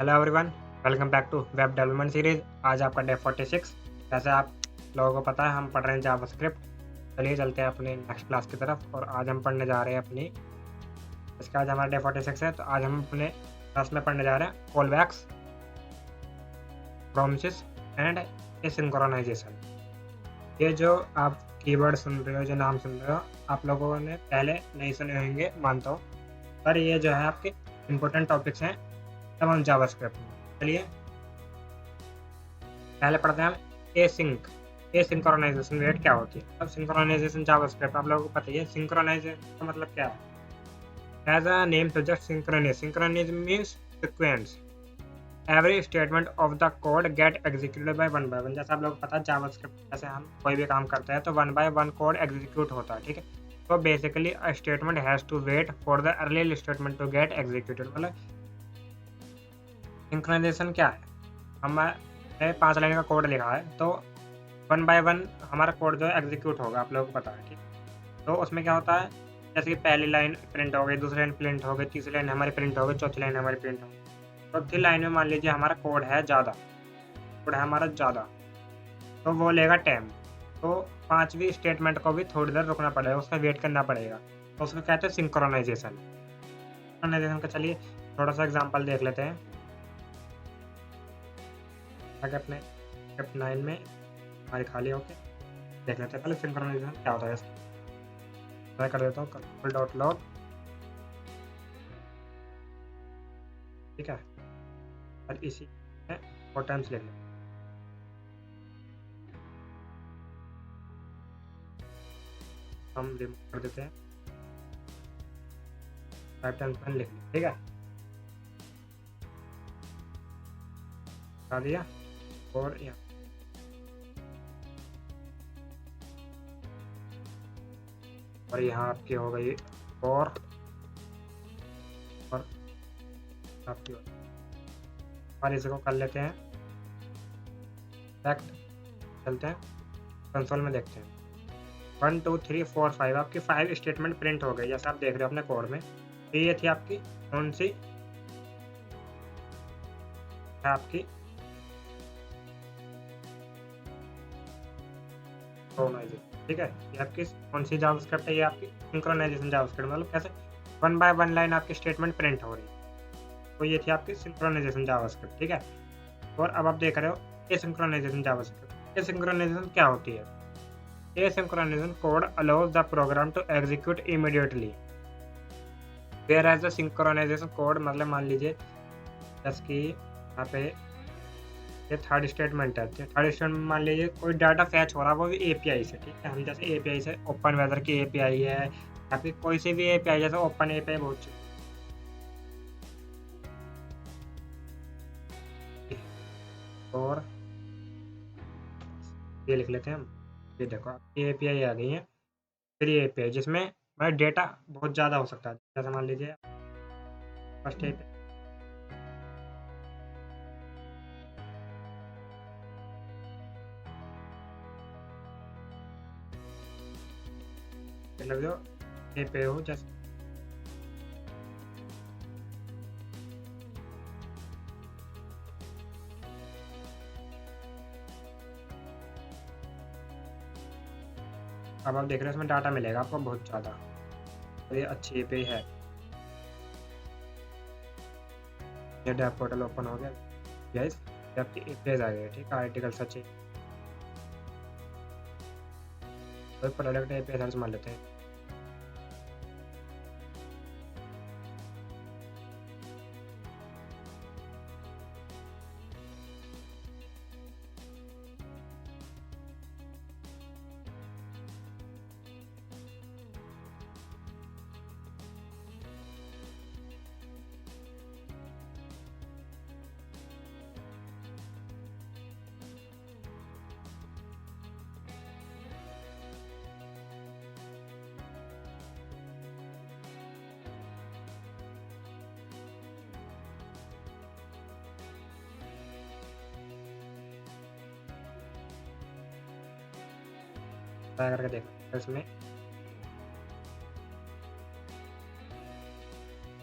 Hello everyone, welcome back to web development series. आज आपका day 46। जैसे आप लोगों को पता है हम पढ़ रहे हैं जावास्क्रिप्ट। चलिए चलते हैं अपने नेक्स्ट क्लास की तरफ और आज हम पढ़ने जा रहे हैं अपनी इसका आज हमारा डे 46 है। तो आज हम अपने क्लास में पढ़ने जा रहे हैं कॉलबैक्स, प्रोमिसेस एंड एसिंक्रोनाइजेशन। ये जो आप कीवर्ड सुन रहे हो, जो नाम सुन रहे हो, आप लोगों ने पहले नहीं सुने होंगे मानता हूँ, पर ये जो है आपके इम्पोर्टेंट टॉपिक्स हैं तमाम जावास्क्रिप्ट में। चलिए पहले पढ़ते हैं हम एसिंक्रोनाइजेशन रेट क्या होती है। अब सिंक्रोनाइजेशन जावास्क्रिप्ट आप लोगों को पता ही है। सिंक्रोनाइजेशन का मतलब क्या है? As a name suggest synchronize means sequence every statement of the code get executed by one by one. जैसे आप लोग को पता है जावास्क्रिप्ट जैसे हम कोई भी काम करते हैं तो one by one code execute होता है, ठीक है। तो basically a statement has to wait for the earlier statement to get executed. मतलब सिंक्रोनाइजेशन क्या है? हमारे 5 लाइन का कोड लिखा है तो वन बाय वन हमारा कोड जो है एग्जीक्यूट होगा, आप लोगों को पता है, ठीक। तो उसमें क्या होता है, जैसे कि पहली लाइन प्रिंट हो गई, दूसरी लाइन प्रिंट हो गई, तीसरी लाइन हमारी प्रिंट हो गई, चौथी लाइन हमारी प्रिंट हो गई। चौथी लाइन में मान लीजिए हमारा कोड है ज़्यादा, कोड है हमारा ज़्यादा, तो वो लेगा टाइम। तो पाँचवीं स्टेटमेंट को भी थोड़ी देर रुकना पड़ेगा, उसका वेट करना पड़ेगा। तो उसको कहते हैं सिंक्रोनाइजेशन। सिंक्रोनाइजेशन का चलिए थोड़ा सा एग्जाम्पल देख लेते हैं ताकि अपने स्टेप 9 में हमारी खाली होके देख लेते हैं। पहले सिंक्रोनाइजेशन क्या होता है इसका मैं कर देता हूँ कंट्रोल डॉट लॉग, ठीक है। और इसी में इम्पोर्टेंस लिख लें, हम रिमूव कर देते हैं, 5 टाइम्स मैंने लिख लिया, ठीक है, बता दिया। और यहाँ आपकी हो गई और आपकी और इसको कर लेते हैं बैक, चलते हैं कंसोल में देखते हैं। 1 2 3 4 5 आपकी 5 स्टेटमेंट प्रिंट हो गई जैसे आप देख रहे हो अपने कोड में। तो ये थी आपकी कौन सी आपकी सिंक्रोनाइजेशन, ठीक है। ये आपकी कौन सी जावास्क्रिप्ट है? ये आपकी सिंक्रोनाइजेशन जावास्क्रिप्ट। मतलब कैसे वन बाय वन लाइन आपकी स्टेटमेंट प्रिंट हो रही है, तो ये थी आपकी सिंक्रोनाइजेशन जावास्क्रिप्ट, ठीक है। और अब आप देख रहे हो एसिंक्रोनाइजेशन जावास्क्रिप्ट। एसिंक्रोनाइजेशन क्या होती है? Asynchronization code allows the program to execute immediately, whereas the synchronization code मतलब मान लीजिए जैसे कि यहाँ पे ये थर्ड स्टेटमेंट है। थर्ड स्टेटमेंट मान लीजिए कोई डाटा फैच हो रहा है, वो भी एपीआई से, ठीक है। हम जैसे एपीआई से ओपन वेदर की एपीआई है या फिर कोई सी भी एपीआई, जैसे ओपन एपीआई बहुत सी। और ये लिख लेते हैं हम, ये देखो आपकी एपीआई आ गई है, फ्री एपीआई, जिसमें मतलब डेटा बहुत ज़्यादा हो सकता है। जैसे मान लीजिए फर्स्ट एपीआई मतलब जो एपीआई हो, जैसे अब आप देख रहे हो इसमें डाटा मिलेगा आपको बहुत ज़्यादा, तो ये अच्छी एपीआई है। ये डेव पोर्टल ओपन हो गया, गाइस ये आपकी एपीआई आ गई है, ठीक है। आर्टिकल सर्च, कोई प्रोडक्ट एपीआई सर्च मान लेते हैं। ट्राई करके देखो, इसमें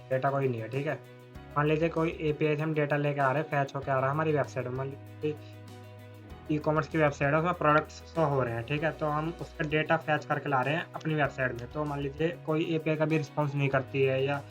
डेटा कोई नहीं है, ठीक है। मान लीजिए कोई एपीआई से हम डेटा लेके आ रहे हैं, फैच होके आ रहा है हमारी वेबसाइट में। मान लीजिए ई-कॉमर्स की वेबसाइट है, उसमें प्रोडक्ट्स शो हो रहे हैं, ठीक है? तो हम उसका डेटा फैच करके ला रहे हैं अपनी वेबसाइट में। तो मान लीजिए कोई एपीआई कभी रिस्पॉन्स नहीं करती है या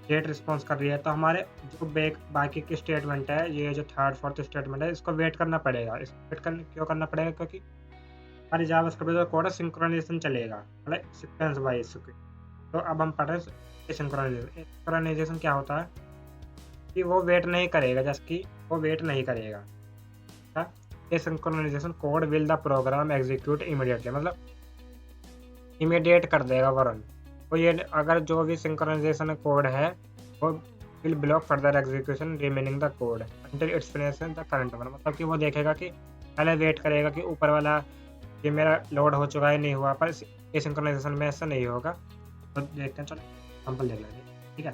लेट रिस्पॉन्स कर रही है, तो हमारे जो बाकी की स्टेटमेंट है, ये जो थर्ड फोर्थ स्टेटमेंट है, इसको वेट करना पड़ेगा। इसको वेट क्यों करना पड़ेगा? क्योंकि हमारी जावास्क्रिप्ट जो कोड है सिंक्रोनाइजेशन चलेगा, मतलब सीक्वेंस वाइज। तो अब हम पढ़ रहे हैं सिंक्रोनाइजेशन। सिंक्रोनाइजेशन क्या होता है कि वो वेट नहीं करेगा, जैसे कि वो वेट नहीं करेगा। Synchronization code will the program execute immediately, मतलब इमीडिएट कर देगा वो रन। तो ये अगर जो भी सिंक्रोनाइजेशन कोड है वो will block further execution remaining the code until it's finish the current one, मतलब कि वो देखेगा कि पहले वेट करेगा कि ऊपर वाला ये मेरा लोड हो चुका है नहीं हुआ, पर ये सिंक्रोनाइजेशन में ऐसा नहीं होगा। तो देखते हैं, चलो एग्जाम्पल देख लेते हैं, ठीक है?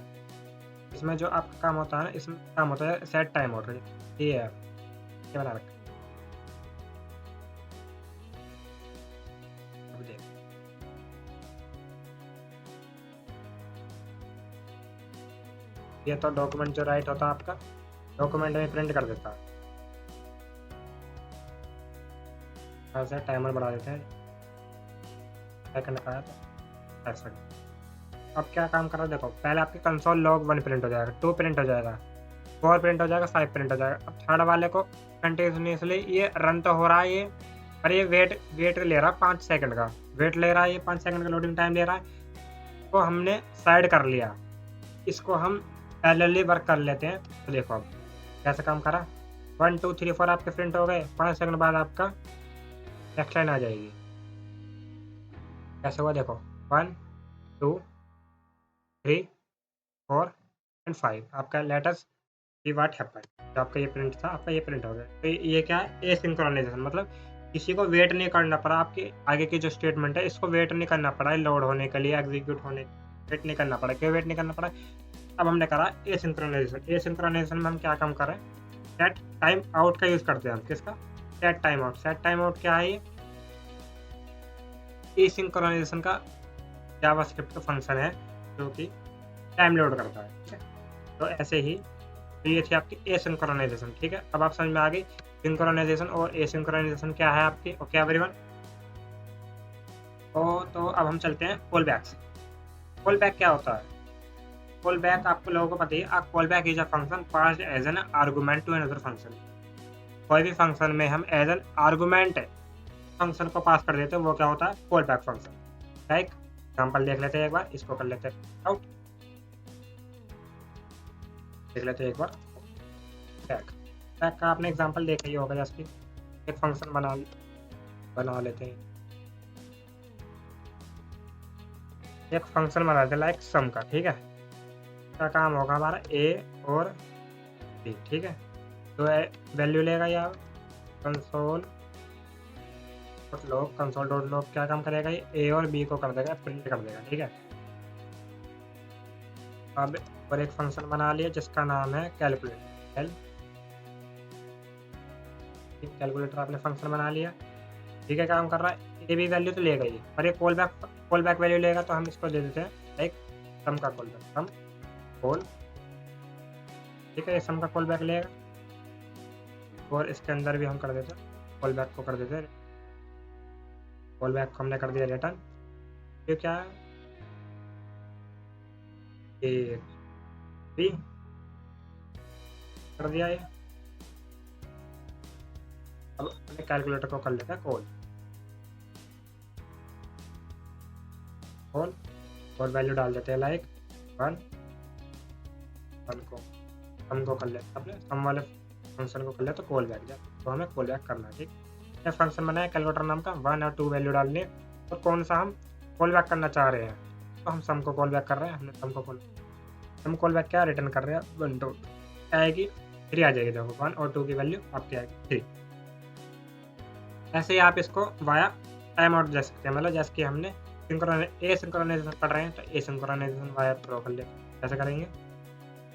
इसमें जो आपका काम होता है ना, इसमें काम होता है सेट टाइम आउट। ये है, ये बना रखा है। अब देख, ये तो डॉक्यूमेंट जो राइट होता है आपका, डॉक्यूमेंट में प्रिंट कर देता है। ऐसे टाइमर बढ़ा देते हैं, सेकंड का है तो सेकंड। अब क्या काम कर रहा है देखो, पहले आपके कंसोल लॉग 1 प्रिंट हो जाएगा, 2 प्रिंट हो जाएगा, 4 प्रिंट हो जाएगा, 5 प्रिंट हो जाएगा। अब थर्ड वाले को कंटिन्यूसली ये रन तो हो रहा है ये, पर ये वेट ले रहा है 5 सेकंड का, वेट ले रहा है, ये 5 सेकंड का लोडिंग टाइम ले रहा है। तो हमने साइड कर लिया, इसको हम पैरेलली वर्क कर लेते हैं। तो देखो अब कैसे काम करा, 1 2 3 4 आपके प्रिंट हो गए, 5 सेकंड बाद आपका नेक्स्ट लाइन आ जाएगी। कैसे हुआ देखो, 1 2 3 4 एंड 5 आपका लेटेस्ट सी व्हाट हैपेंड। जो आपका ये प्रिंट था, आपका ये प्रिंट हो गया। तो ये क्या है, एसिंक्रोनाइजेशन, मतलब किसी को वेट नहीं करना पड़ा, आपके आगे की जो स्टेटमेंट है इसको वेट नहीं करना पड़ा लोड होने के लिए, एग्जीक्यूट होने, वेट नहीं करना पड़ा। क्यों वेट नहीं करना पड़ा? अब हमने करा एसिंक्रोनाइजेशन। एसिंक्रोनाइजेशन में हम क्या काम कर रहे हैं, सेट टाइम आउट का यूज करते हैं हम। किसका? Set time out. Set time out क्या है? ये एसिंक्रोनाइजेशन का जावास्क्रिप्ट का फंक्शन है जो कि टाइम लोड करता है, ठीक है? तो ऐसे ही तो ये थी आपकी एसिंक्रोनाइजेशन, ठीक है? अब आप समझ में आ गई सिंक्रोनाइजेशन और एसिंक्रोनाइजेशन क्या है आपकी। ओके एवरीवन, तो अब हम चलते हैं कॉल बैक से। कॉल बैक क्या होता है? कॉल बैक आपको लोगों को पता ही है, call back is a function passed as an argument to another function. कोई भी फंक्शन में हम एज एन आर्गुमेंट फंक्शन को पास कर देते हैं, वो क्या होता है? Call back function. Like example देख लेते हैं एक बार, इसको कर लेते हैं आउट, देख लेते हैं एक बार बैक। बैक का आपने एग्जांपल देखा ही होगा, जैसे कि एक फंक्शन बना लेते हैं, एक फंक्शन बना लेते हैं लाइक सम का, ठीक है? का काम होगा हमारा ए और बी, ठीक है? तो वैल्यू लेगा या कंसोल डॉट लॉग क्या काम करेगा, ये ए और बी को कर देगा, प्रिंट कर देगा, ठीक है? अब और एक फंक्शन बना लिया जिसका नाम है कैलकुलेटर। कैलकुलेटर आपने फंक्शन बना लिया, ठीक है? काम कर रहा है, ए बी वैल्यू तो लेगा ही, पर ये कॉल बैक वैल्यू लेगा, तो हम इसको दे देते हैं लाइक सम का कॉल बैक, सम कॉल, ठीक है? ये सम का कॉल बैक लेगा और इसके अंदर भी हम कर देते हैं कॉल बैक को कर देते हैं, कॉल बैक को हमने कर दिया रिटर्न। ये क्या है, ए बी कर दिया ये। अब अपने कैलकुलेटर को कर लेते हैं कॉल और वैल्यू डाल देते हैं लाइक 1 को सम कर लेते अपने सम वाले फंक्शन को कर ले, तो कॉल बैक जा, तो हमें कॉल बैक करना है, ठीक? ये फंक्शन बनाया कैलकुलेटर नाम का, 1 और 2 वैल्यू डालनी है, और कौन सा हम कॉल बैक करना चाह रहे हैं, तो हम सम को कॉल बैक कर रहे हैं। हमने सम कॉल बैक क्या रिटर्न कर रहे हैं, 1 2 आएगी 3 आ जाएगी, देखो 1 और 2 की वैल्यू आपकी आएगी 3। ऐसे ही आप इसको वाया टाइम आउट दे सकते हैं, मतलब जैसे कि हमने एसिंक्रोनाइजेशन कर रहे हैं, तो एसिंक्रोनाइजेशन वाया प्रो कर लेते हैं। कैसे करेंगे,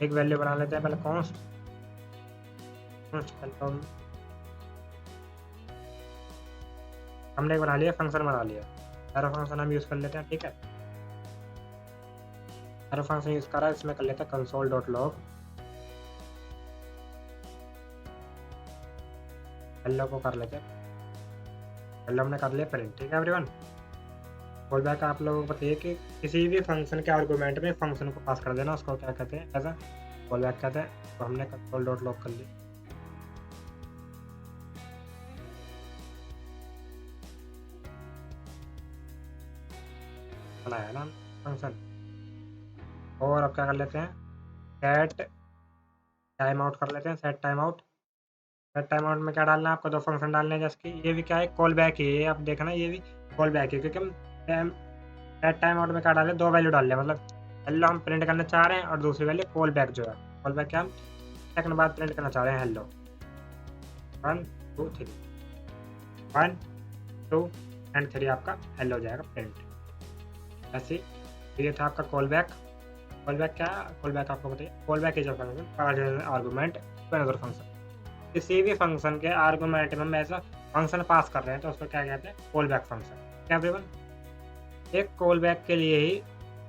एक वैल्यू बना लेते हैं पहले कॉन्स्ट, हमने बना लिया फंक्शन बना लिया, सारा फंक्शन हम यूज़ कर लेते हैं, ठीक है? सारा फंक्शन यूज़ कर रहा है, इसमें कर लेते हैं कंसोल डॉट लॉग हेलो को कर लेते हैं, हेलो हमने कर लिया प्रिंट। ठीक है एवरीवन, कॉल बैक आप लोगों को बताइए कि किसी भी फंक्शन के आर्गूमेंट में फंक्शन को पास कर देना, उसको क्या कहते हैं, ऐसा कॉल बैक कहते हैं। तो हमने कंसोल डॉट लॉग कर लिया, बनाया ना फंक्शन। और अब क्या कर लेते हैं, सेट टाइम आउट कर लेते हैं, set time out. Set time out में क्या डालना है आपको, दो फंक्शन डालने हैं, जैसे कि ये भी क्या है, कॉल बैक है, ये आप देखना ये भी कॉल बैक है, क्योंकि हम सेट टाइम आउट में क्या डाले, दो वैल्यू डाल रहे हैं, मतलब हेलो हम प्रिंट करना चाह रहे हैं और दूसरी वैल्यू कॉल बैक जो है, कॉल बैक क्या हम सेकंड बाद प्रिंट करना चाह रहे हैं, हेलो 1 2 3, 1 2 एंड 3 आपका हेलो हो जाएगा प्रिंट। ऐसे तो ये था आपका कॉल बैक। कॉल बैक क्या है, कॉल बैक आपको बताइए, call back is a function argument to another function. किसी भी फंक्शन के आर्गूमेंट में हम ऐसा फंक्शन पास कर रहे हैं तो उसको क्या कहते हैं, कॉल बैक फंक्शन। क्या एवरीवन, एक कॉल बैक के लिए ही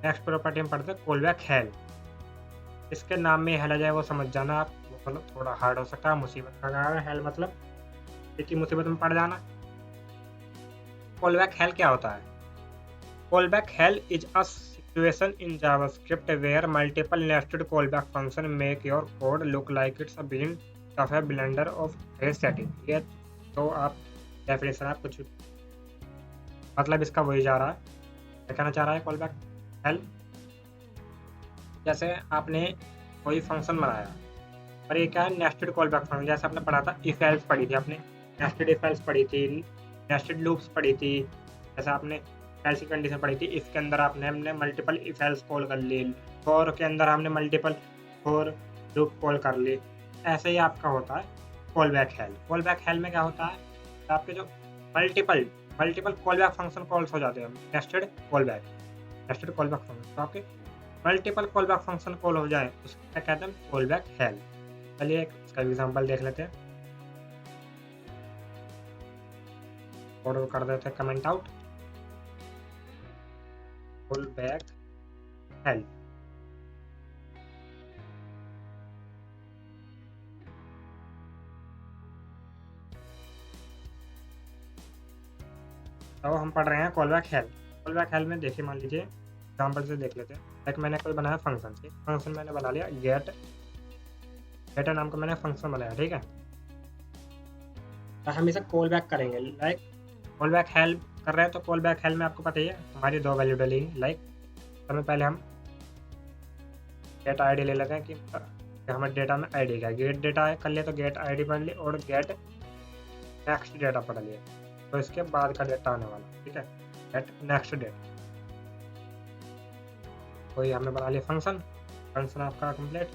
नेक्स्ट प्रॉपर्टी हम पढ़ते हैं, कॉल बैक हेल। इसके नाम में हेल आ जाए वो समझ जाना आप, वो मतलब थोड़ा हार्ड हो सकता है, मुसीबत का कारण है हेल, मतलब एक ही मुसीबत में पड़ जाना। कॉल बैक हेल क्या होता है, callback hell is a situation in JavaScript where multiple nested callback function make your code look like it's a blend of a blender of case setting। ये तो आप डेफिनेशन आप कुछ मतलब इसका वही जा रहा है, क्या कहना चाह रहा है कॉलबैक हेल। जैसे आपने कोई फंक्शन बनाया और ये क्या है, नेस्टेड कॉलबैक फंक्शन। जैसे आपने पढ़ा था इफ एल्स पढ़ी थी आपने, नेस्टेड इफ एल्स पढ़ी थी, नेस्टेड लूप्स पढ़ी थी। जैसे आपने ऐसी कंडीशन पढ़ी थी, इफ के अंदर हमने मल्टीपल इफ एल्स कॉल कर ली, फॉर के अंदर हमने मल्टीपल फॉर लूप कॉल कर ली। ऐसे ही आपका होता है call back hello. Call back hello में क्या होता है, आपके जो multiple call back function calls हो जाते हैं, नेस्टेड कॉल बैक फंक्शन, तो आपके multiple call back function call हो जाए उसको क्या कहते हैं, कॉल बैक हेल। चलिए एक इसका एग्जांपल देख लेते हैं, कोड कर देते हैं comment out, call back hello. तो हम पढ़ रहे हैं call back hello. Call back hello में देखिए, मान लीजिए एग्जांपल से देख लेते हैं। लाइक मैंने कोई बनाया फंक्शन, ठीक, फंक्शन मैंने बना लिया गेट नाम का मैंने फंक्शन बनाया, ठीक है। तो हम इसे कॉल बैक करेंगे, लाइक कॉल बैक हेल कर रहे हैं, तो कॉल बैक हेल में आपको पता ही है हमारी दो वैल्यू डलेंगी। लाइक सबसे पहले हम गेट आईडी ले लेते हैं कि हमारे डेटा में आईडी क्या है, गेट डेटा कर लिया तो गेट आईडी पढ़ ली और गेट नेक्स्ट डेटा पढ़ लिया, तो इसके बाद का डेटा आने वाला, ठीक है, गेट नेक्स्ट डेटा। तो ये हमने बना लिया फंक्शन आपका कंप्लीट।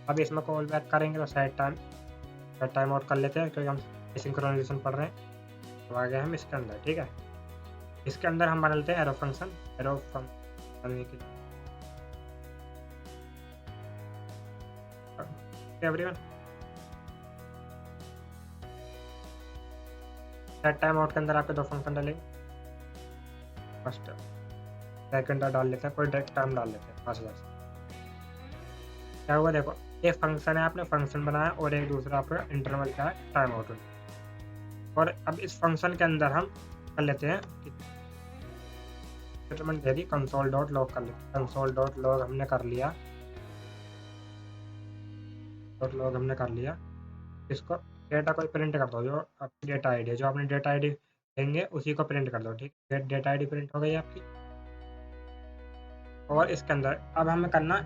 अब इसमें कॉल बैक करेंगे तो सेट टाइम आउट कर लेते हैं, क्योंकि हम सिंक्रोनाइजेशन पढ़ रहे हैं। तो आ गए हम इसके अंदर, ठीक है। इसके अंदर हम बना लेते हैं एरो फंक्शन करने के लिए। एवरीवन, सेट टाइम आउट के अंदर आपके दो फंक्शन डालेंगे, फर्स्ट सेकंड डाल लेते हैं, कोई डायरेक्ट टाइम डाल लेते हैं 5000। क्या हुआ देखो, एक फंक्शन है, आपने फंक्शन बनाया और एक दूसरा आपका इंटरवल क्या है, टाइम आउट। और अब इस फंक्शन के अंदर हम कर लेते हैं स्टेटमेंट दे दी, कंसोल डॉट लॉग कर लेते हैं। कंसोल डॉट लॉग हमने कर लिया, इसको डेटा को प्रिंट कर दो, जो आपकी डेटा आईडी है, जो आपने डेटा आईडी देंगे उसी को प्रिंट कर दो, ठीक है। डेटा आईडी प्रिंट हो गई आपकी। और इसके अंदर अब हमें करना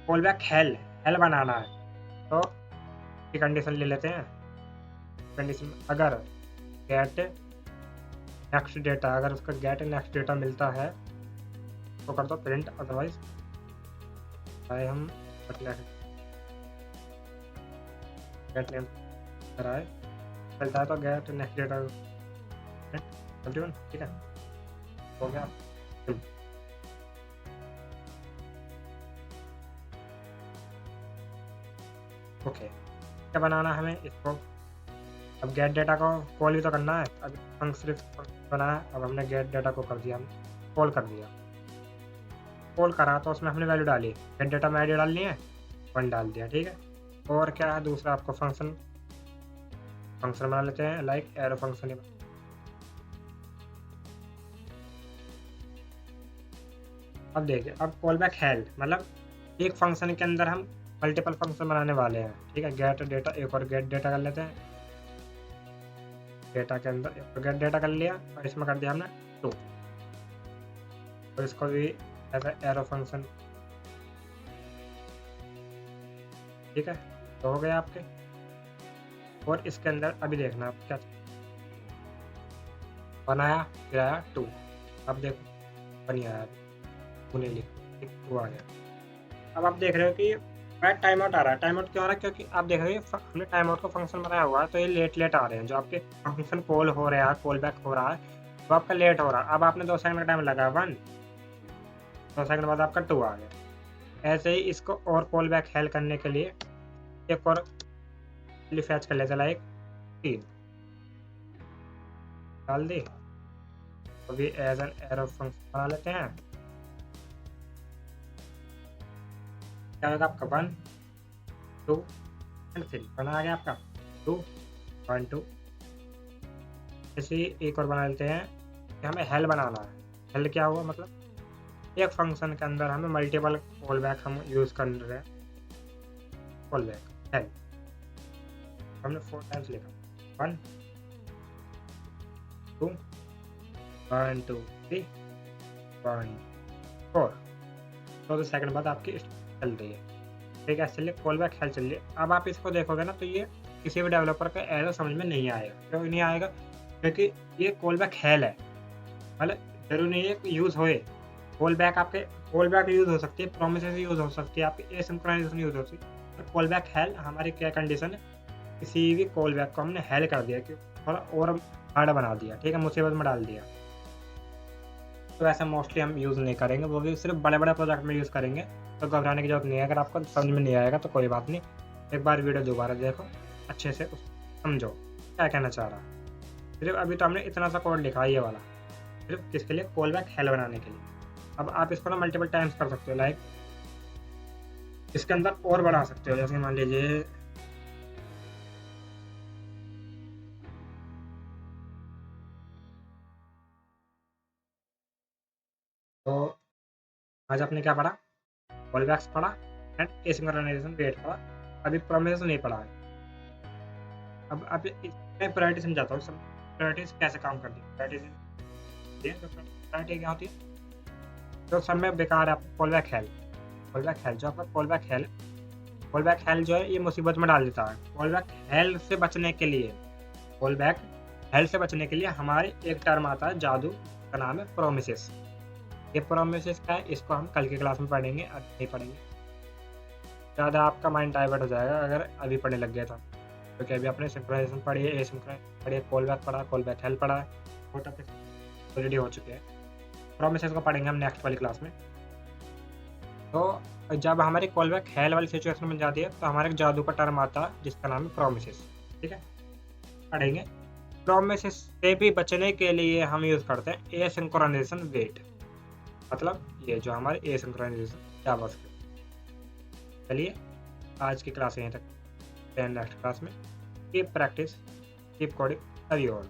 कॉल बैक हेल बनाना है, तो ये कंडीशन ले लेते हैं। कंडीशन अगर गेट नेक्स्ट डेटा, अगर उसका गेट नेक्स्ट डेटा मिलता है तो कर दो प्रिंट, अदरवाइज हम गेट नेम कराए चलता है तो गेट नेक्स्ट डेटा, ठीक है, हो गया। ओके, क्या बनाना हमें इसको, अब गेट डेटा को कॉल भी तो करना है। अब फंक्शन बना है, अब हमने गेट डेटा को कर दिया, हम कॉल कर दिया, कॉल करा तो उसमें हमने वैल्यू डाली, गेट डेटा में आईडी डालनी है 1 डाल दिया, ठीक है। और क्या है दूसरा आपको फंक्शन फंक्शन बना लेते हैं, लाइक एरो फंक्शन ही। अब देखिए, अब कॉल बैक हेल्ड मतलब एक फंक्शन के अंदर हम मल्टीपल फंक्शन बनाने वाले हैं, ठीक है। गेट डेटा, एक और गेट डेटा कर लेते हैं। डेटा के अंदर एक और गेट डेटा कर लिया और इसमें कर दिया हमने 2, और इसको भी एज एरो फंक्शन, ठीक है। तो हो गए आपके। और इसके अंदर अभी देखना आप क्या बनाया, फिर आया 2। अब देखो बन आया, उन्हें लिखा 2 आ गया। अब आप देख रहे हो कि टाइम आउट आ रहा है। टाइम आउट क्यों आ रहा है? क्योंकि आप देख रहे हो हमने टाइम आउट का फंक्शन बनाया हुआ है, तो ये लेट आ रहे हैं। जो आपके फंक्शन कॉल हो रहा है, कॉल बैक हो रहा है, तो आपका लेट हो रहा है। अब आपने 2 सेकंड का टाइम लगा 1, 2 सेकंड बाद आपका 2 आ गया। ऐसे ही इसको और कॉल बैक हेल्प करने के लिए एक और फैच कर लेते, लाइक 3 डाल दी, तो भी एज एन एरो फंक्शन बना लेते हैं। क्या होगा आपका 1 2 एंड 3 बना आ गया आपका 2 1 2। ऐसे ही एक और बना लेते हैं कि हमें हेल बनाना है। हेल क्या हुआ? मतलब एक फंक्शन के अंदर हमें मल्टीपल कॉल बैक हम यूज़ कर रहे हैं। कॉल बैक हेल हमने 4 टाइम्स लिखा, 1 2 1 2 3 1 4। 2 सेकंड बाद आपकी चल रही है, ठीक है। चलिए कॉल बैक हेल चल रही है। अब आप इसको देखोगे ना, तो ये किसी भी डेवलपर का एरर समझ में नहीं आएगा। क्यों नहीं आएगा? क्योंकि ये कॉल बैक हेल है, मतलब जरूरी नहीं है कि यूज़ होए। कॉल बैक आपके कॉल बैक यूज़ हो सकती है, प्रोमिसेस यूज़ हो सकती है, आपकी एसिंक्रोनाइजेशन यूज़ हो सकती है। तो कॉल बैक हेल हमारी क्या कंडीशन है? किसी भी कॉल बैक को हमने हेल कर दिया, कि थोड़ा और हार्ड बना दिया, ठीक है, मुसीबत में डाल दिया। तो ऐसा मोस्टली हम यूज़ नहीं करेंगे, वो भी सिर्फ बड़े-बड़े प्रोजेक्ट में यूज़ करेंगे। तो घबराने की ज़रूरत नहीं है। अगर आपको समझ में नहीं आएगा तो कोई बात नहीं, एक बार वीडियो दोबारा देखो, अच्छे से समझो क्या कहना चाह रहा है। सिर्फ अभी तो हमने इतना सा कोड लिखा है ये वाला, सिर्फ किसके लिए? कॉल बैक हेल बनाने के लिए। अब आप इसको ना मल्टीपल टाइम्स कर सकते हो, लाइक इसके अंदर और बढ़ा सकते हो। जैसे मान लीजिए तो आज आपने क्या पढ़ा? कॉल बैक्स पढ़ा एंड एसिंक्रोनाइजेशन वेट पढ़ा। अभी प्रोमिस नहीं पढ़ा है। अब इसमें प्रायोरिटी समझाता हूँ। प्रायोरिटीज कैसे काम करती है। प्रायोरिटी क्या होती है? जो सब में बेकार है, call back hello. Call back hello जो आपका कॉल बैक हेल जो है, ये मुसीबत में डाल देता है। कॉल बैक हेल से बचने के लिए, कॉल बैक हेल से बचने के लिए हमारे एक टर्म आता है जादू, का नाम है प्रोमिसेस। ये प्रोमिसेस क्या है? इसको हम कल की क्लास में पढ़ेंगे, अब नहीं पढ़ेंगे। ज़्यादा आपका माइंड डाइवर्ट हो जाएगा अगर अभी पढ़ने लग गया था। क्योंकि अभी आपने सिंक्रोनाइजेशन पढ़ी है, एसिंक्रोनाइजेशन पढ़ी है, कॉल बैक पढ़ा, कॉल बैक हेल पढ़ा है, वो टॉपिक ऑलरेडी हो चुके हैं। प्रोमिसेस को पढ़ेंगे हम नेक्स्ट वाली क्लास में। तो जब हमारी कॉल बैक हेल वाली सिचुएशन बन जाती है, तो हमारे एक जादू का टर्म आता है जिसका नाम है प्रोमिसेस, ठीक है। पढ़ेंगे। प्रोमिसेस से भी बचने के लिए हम यूज़ करते हैं एसिंक्रोनाइजेशन वेट, मतलब ये जो हमारे एसिंक्रोनाइजेशन जावास्क्रिप्ट। चलिए आज की क्लास यहीं तक, नेक्स्ट क्लास में keep practice, keep coding, love you all.